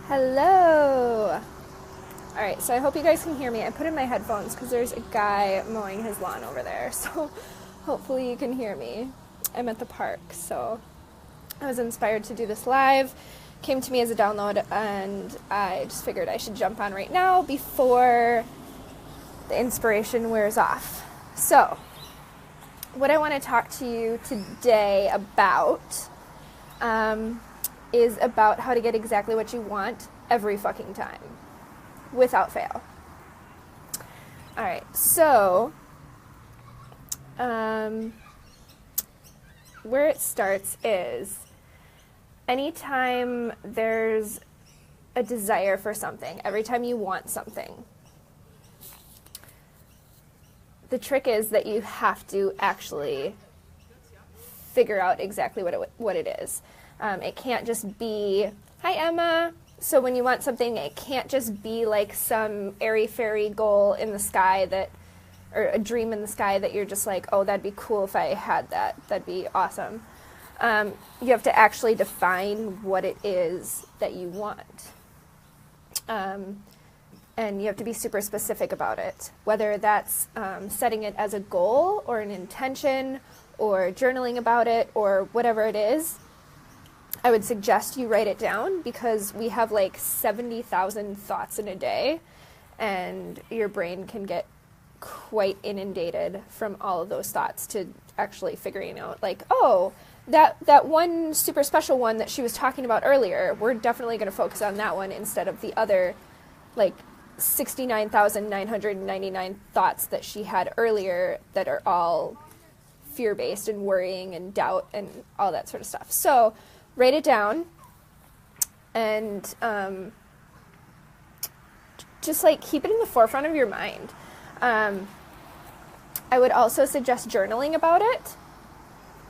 Hello! Alright, so I hope you guys can hear me. I put in my headphones because there's a guy mowing his lawn over there, so hopefully you can hear me. I'm at the park, so I was inspired to do this live. Came to me as a download, and I just figured I should jump on right now before the inspiration wears off. So, what I want to talk to you today about is about how to get exactly what you want every fucking time, without fail. Alright, so, where it starts is, anytime there's a desire for something, every time you want something, the trick is that you have to actually figure out exactly what it is. It can't just be, hi Emma. So when you want something, it can't just be like some airy-fairy goal in the sky that, or a dream in the sky that you're just like, oh, that'd be cool if I had that. That'd be awesome. You have to actually define what it is that you want. And you have to be super specific about it, whether that's setting it as a goal or an intention or journaling about it or whatever it is. I would suggest you write it down because we have like 70,000 thoughts in a day, and your brain can get quite inundated from all of those thoughts to actually figuring out like, oh, that one super special one that she was talking about earlier, we're definitely going to focus on that one instead of the other like 69,999 thoughts that she had earlier that are all fear-based and worrying and doubt and all that sort of stuff. So write it down and just like keep it in the forefront of your mind. I would also suggest journaling about it,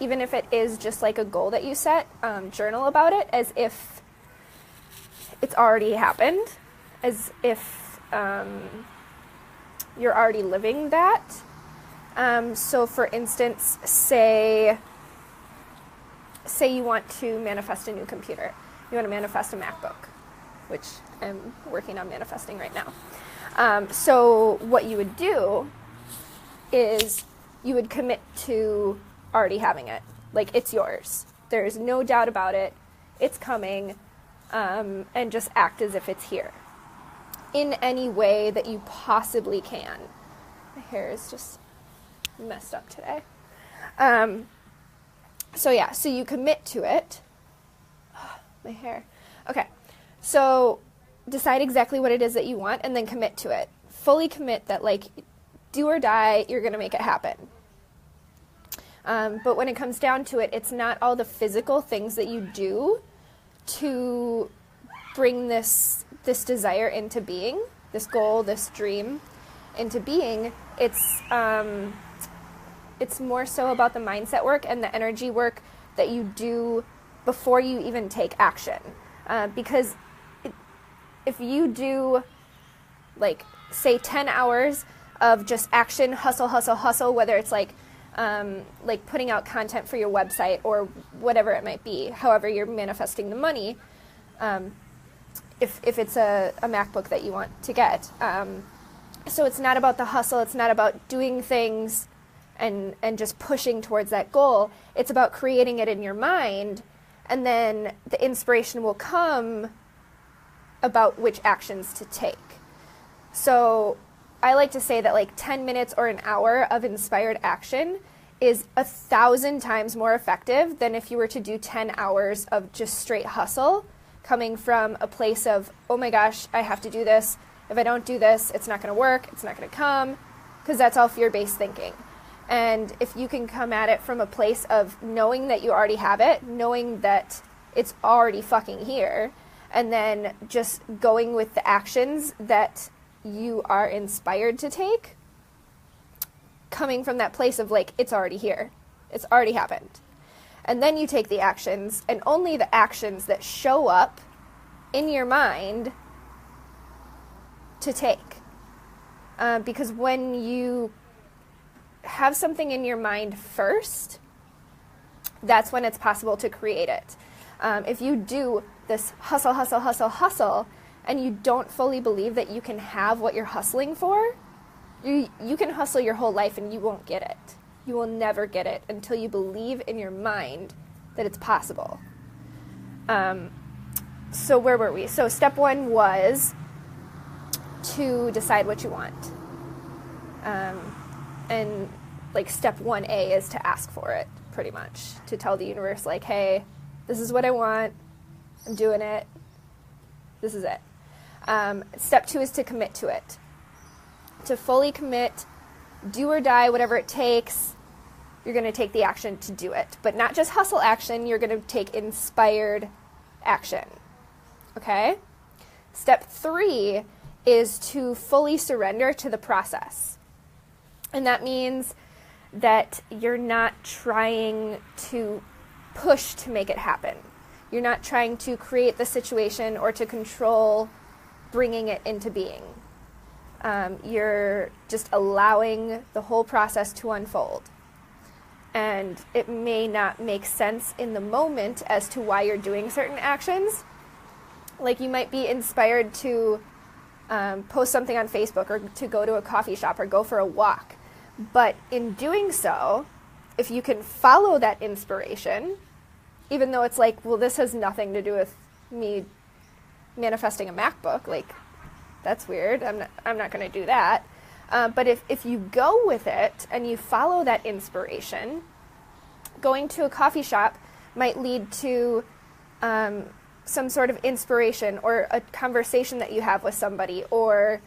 even if it is just like a goal that you set. Journal about it as if it's already happened, as if you're already living that. So for instance, say you want to manifest a new computer. You want to manifest a MacBook, which I'm working on manifesting right now. So what you would do is you would commit to already having it. Like, it's yours. There's no doubt about it. It's coming. And just act as if it's here in any way that you possibly can. My hair is just messed up today. So you commit to it. Oh, my hair. Okay. So decide exactly what it is that you want and then commit to it. Fully commit that, like, do or die, you're going to make it happen. But when it comes down to it, it's not all the physical things that you do to bring this desire into being, this goal, this dream into being. It's more so about the mindset work and the energy work that you do before you even take action. Because if you do, like, say 10 hours of just action, hustle, hustle, hustle, whether it's like putting out content for your website or whatever it might be, however you're manifesting the money, if it's a MacBook that you want to get. So it's not about the hustle, it's not about doing things and just pushing towards that goal. It's about creating it in your mind, and then the inspiration will come about which actions to take. So I like to say that like 10 minutes or an hour of inspired action is 1,000 times more effective than if you were to do 10 hours of just straight hustle, coming from a place of, oh my gosh, I have to do this. If I don't do this, it's not going to work. It's not going to come, because that's all fear-based thinking. And if you can come at it from a place of knowing that you already have it, knowing that it's already fucking here, and then just going with the actions that you are inspired to take, coming from that place of like, it's already here. It's already happened. And then you take the actions, and only the actions that show up in your mind to take. Because when you have something in your mind first, that's when it's possible to create it. If you do this hustle, hustle, hustle, hustle, and you don't fully believe that you can have what you're hustling for, you can hustle your whole life and you won't get it. You will never get it until you believe in your mind that it's possible. So where were we? So step 1 was to decide what you want. And like step 1A is to ask for it, pretty much. To tell the universe, like, hey, this is what I want. I'm doing it. This is it. Step 2 is to commit to it. To fully commit, do or die, whatever it takes, you're going to take the action to do it. But not just hustle action, you're going to take inspired action. Okay? Step 3 is to fully surrender to the process. And that means that you're not trying to push to make it happen. You're not trying to create the situation or to control bringing it into being. You're just allowing the whole process to unfold. And it may not make sense in the moment as to why you're doing certain actions. Like you might be inspired to post something on Facebook or to go to a coffee shop or go for a walk. But in doing so, if you can follow that inspiration, even though it's like, well, this has nothing to do with me manifesting a MacBook, like, that's weird. I'm not going to do that. But if you go with it and you follow that inspiration, going to a coffee shop might lead to some sort of inspiration or a conversation that you have with somebody, or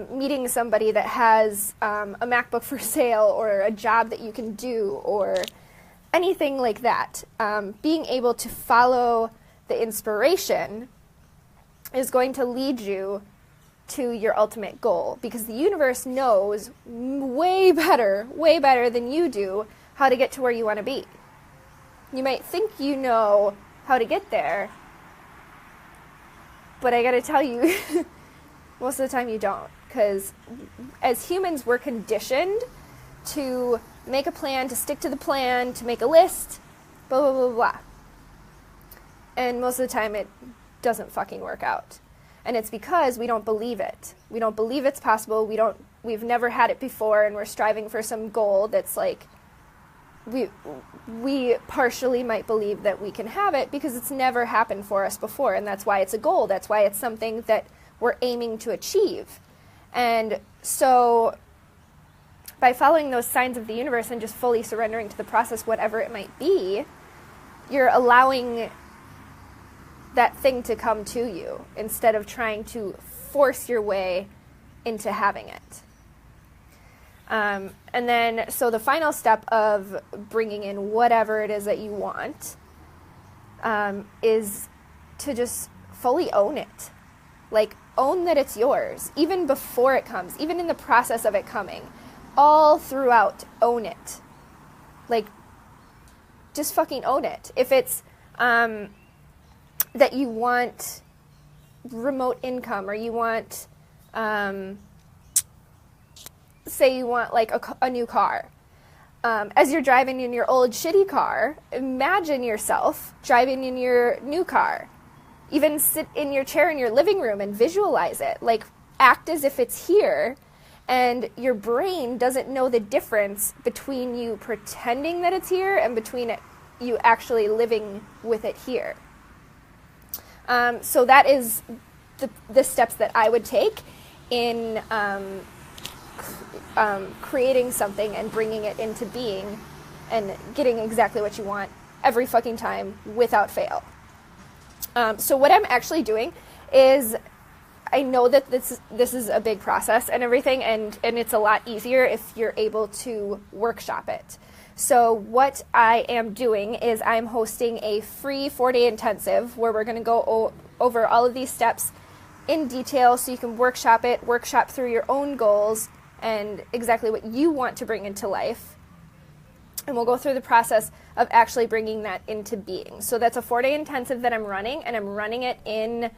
meeting somebody that has a MacBook for sale or a job that you can do or anything like that. Being able to follow the inspiration is going to lead you to your ultimate goal, because the universe knows way better than you do how to get to where you want to be. You might think you know how to get there, but I gotta tell you, most of the time you don't, because as humans we're conditioned to make a plan, to stick to the plan, to make a list, blah, blah, blah, blah. And most of the time it doesn't fucking work out. And it's because we don't believe it. We don't believe it's possible. We've never had it before, and we're striving for some goal that's like, we partially might believe that we can have it because it's never happened for us before, and that's why it's a goal. That's why it's something that we're aiming to achieve. And so by following those signs of the universe and just fully surrendering to the process, whatever it might be, you're allowing that thing to come to you instead of trying to force your way into having it. And then, so the final step of bringing in whatever it is that you want is to just fully own it. Like, own that it's yours, even before it comes, even in the process of it coming. All throughout, own it. Like, just fucking own it. If it's that you want remote income, or you want, say you want like a new car. As you're driving in your old shitty car, imagine yourself driving in your new car. Even sit in your chair in your living room and visualize it. Like, act as if it's here, and your brain doesn't know the difference between you pretending that it's here and between you actually living with it here. So that is the steps that I would take in creating something and bringing it into being and getting exactly what you want every fucking time without fail. So what I'm actually doing is, I know that this is a big process and everything, and it's a lot easier if you're able to workshop it. So what I am doing is I'm hosting a free 4-day intensive where we're going to go over all of these steps in detail so you can workshop through your own goals and exactly what you want to bring into life. And we'll go through the process of actually bringing that into being. So that's a 4-day intensive that I'm running, and I'm running it in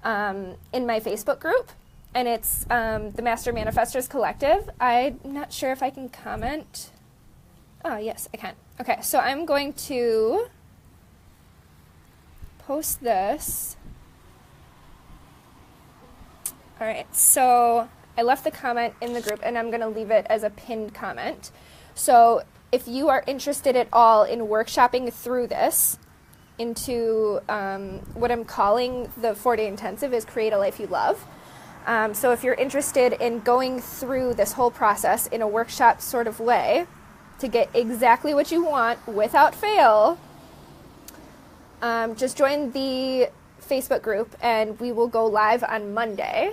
my Facebook group, and it's the Master Manifestors Collective. I'm not sure if I can comment. Oh, yes, I can. Okay, so I'm going to post this. All right, so I left the comment in the group, and I'm going to leave it as a pinned comment. So if you are interested at all in workshopping through this into what I'm calling the 4-day intensive is Create a Life You Love. So if you're interested in going through this whole process in a workshop sort of way to get exactly what you want without fail, just join the Facebook group and we will go live on Monday.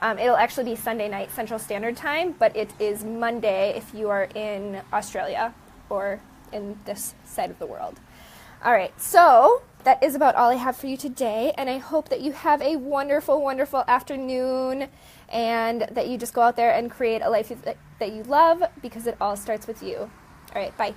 It'll actually be Sunday night Central Standard Time, but it is Monday if you are in Australia or in this side of the world. All right, so that is about all I have for you today, and I hope that you have a wonderful, wonderful afternoon and that you just go out there and create a life that you love, because it all starts with you. All right, bye.